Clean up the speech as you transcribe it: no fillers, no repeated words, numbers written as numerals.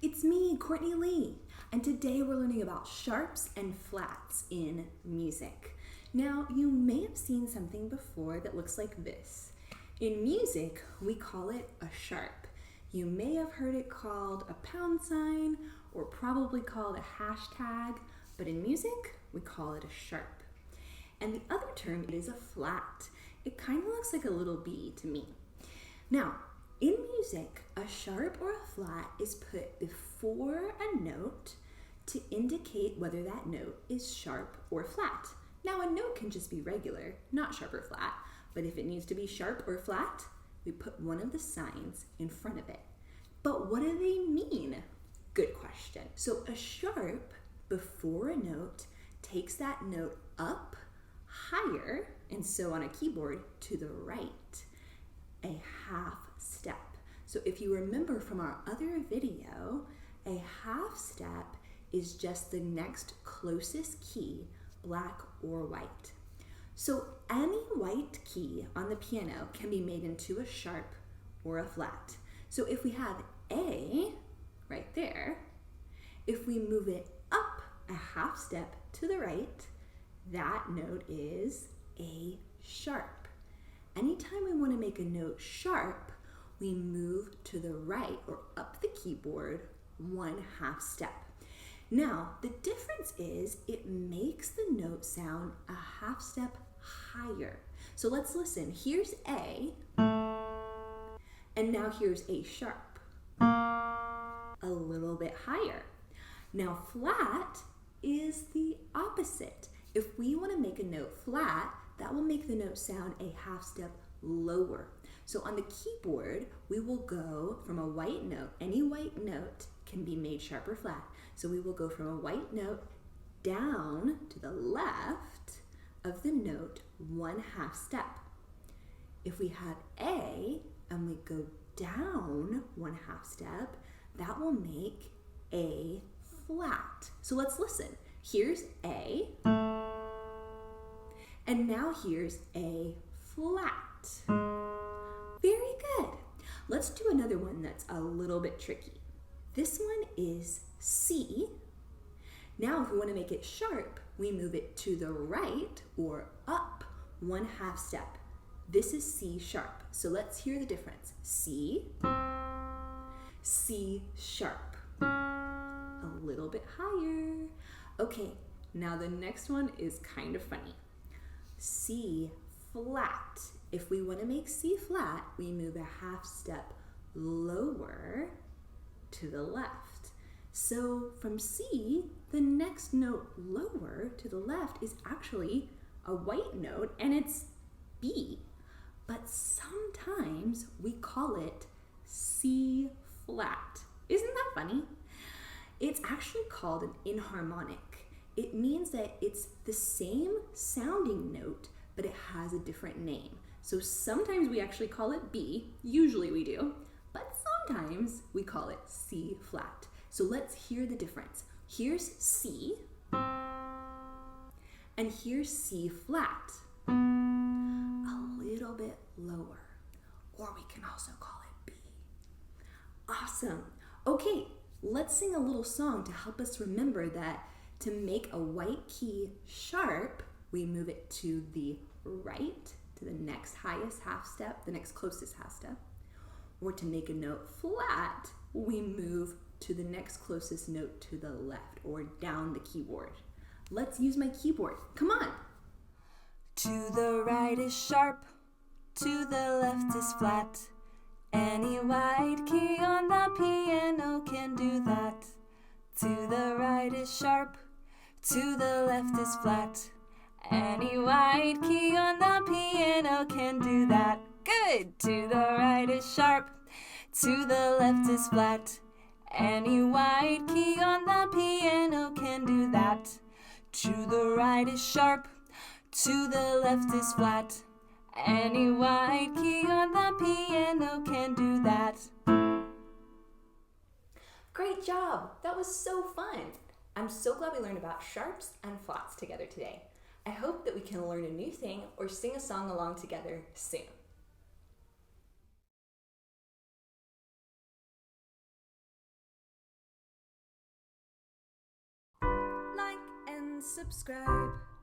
It's me, Courtney Lee, and today we're learning about sharps and flats in music. Now, you may have seen something before that looks like this. In music, we call it a sharp. You may have heard it called a pound sign or probably called a hashtag, but in music, we call it a sharp. And the other term is a flat. It kind of looks like a little B to me. Now, in music, a sharp or a flat is put before a note to indicate whether that note is sharp or flat. Now, a note can just be regular, not sharp or flat, but if it needs to be sharp or flat, we put one of the signs in front of it. But what do they mean? Good question. So a sharp before a note takes that note up higher, and so on a keyboard to the right, a half step. So if you remember from our other video, a half step is just the next closest key, black or white. So any white key on the piano can be made into a sharp or a flat. So if we have A right there, if we move it up a half step to the right, that note is a sharp. Anytime we want to make a note sharp, we move to the right or up the keyboard one half step. Now, the difference is it makes the note sound a half step higher. So let's listen. Here's A, and now here's A sharp, a little bit higher. Now, flat is the opposite. If we want to make a note flat, that will make the note sound a half step lower. So on the keyboard, we will go from a white note. Any white note can be made sharp or flat. So we will go from a white note down to the left of the note one half step. If we have A and we go down one half step, that will make A flat. So let's listen. Here's A, and now here's A flat. Very good. Let's do another one that's a little bit tricky. This one is C. Now if we want to make it sharp, we move it to the right or up one half step. This is C sharp. So let's hear the difference. C, C sharp. A little bit higher. Okay, now the next one is kind of funny. C flat. If we want to make C flat, we move a half step lower to the left. So from C, the next note lower to the left is actually a white note, and it's B. But sometimes we call it C flat. Isn't that funny? It's actually called an enharmonic. It means that it's the same sounding note, but it has a different name. So sometimes we actually call it B, usually we do, but sometimes we call it C flat. So let's hear the difference. Here's C, and here's C flat. A little bit lower, or we can also call it B. Awesome. Okay, let's sing a little song to help us remember that to make a white key sharp, we move it to the right, to the next highest half step, the next closest half step. Or to make a note flat, we move to the next closest note to the left or down the keyboard. Let's use my keyboard. Come on. To the right is sharp, to the left is flat. Any white key on the piano can do that. To the right is sharp, to the left is flat. Any white key on the piano can do that. Good! To the right is sharp, to the left is flat. Any white key on the piano can do that. To the right is sharp, to the left is flat. Any white key on the piano can do that. Great job. That was so fun. I'm so glad we learned about sharps and flats together today. I hope that we can learn a new thing or sing a song along together soon. subscribe.